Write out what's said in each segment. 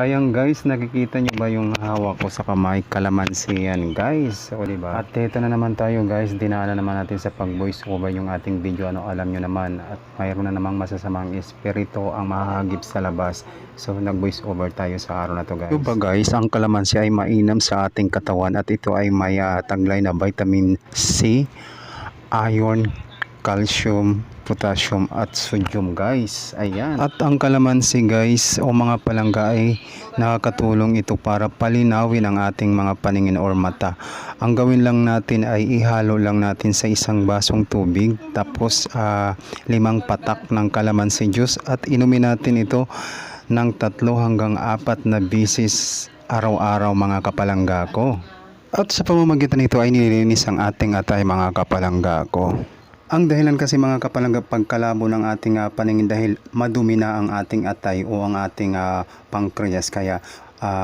Ayan guys, nakikita nyo ba yung hawak ko sa kamay? Kalamansi yan guys. O diba? At dito na naman tayo guys, dinaanan naman natin sa pag voice over yung ating video. Ano, alam nyo naman. At mayroon na namang masasamang espiritu ang mahahagip sa labas. So nag voice over tayo sa araw na to guys. Diba guys, ang kalamansi ay mainam sa ating katawan. At ito ay may taglay na vitamin C, iron, calcium, potassium at sodium guys. Ayan. At ang kalamansi guys o mga palangga ay nakakatulong ito para palinawin ang ating mga paningin or mata. Ang gawin lang natin ay ihalo lang natin sa isang basong tubig tapos 5 patak ng kalamansi juice at inumin natin ito ng 3 hanggang 4 na bisis araw-araw mga kapalangga ko. At sa pamamagitan nito ay nililinis ang ating atay mga kapalangga ko. Ang dahilan kasi mga kapalangga pagkalabo ng ating paningin dahil madumi na ang ating atay o ang ating pancreas, kaya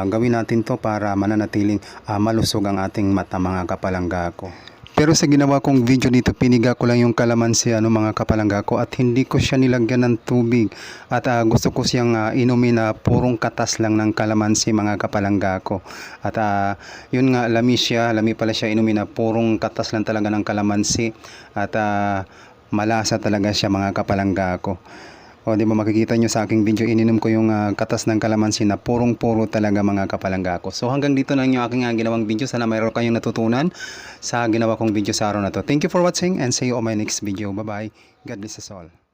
gawin natin to para mananatiling malusog ang ating mata mga kapalangga ko. Pero sa ginawa kong video dito, piniga ko lang yung kalamansi mga kapalangga ko at hindi ko siya nilagyan ng tubig at gusto ko siyang inumin na purong katas lang ng kalamansi mga kapalangga ko. At yun nga, lami pala siya inumin na purong katas lang talaga ng kalamansi at malasa talaga siya mga kapalangga ko. O di ba makikita nyo sa aking video, ininom ko yung katas ng kalamansi na purong-puro talaga mga kapalangga ko. So hanggang dito na yung aking ginawang video. Sana mayroon kayong natutunan sa ginawa kong video sa araw na to. Thank you for watching and see you on my next video. Bye bye. God bless us all.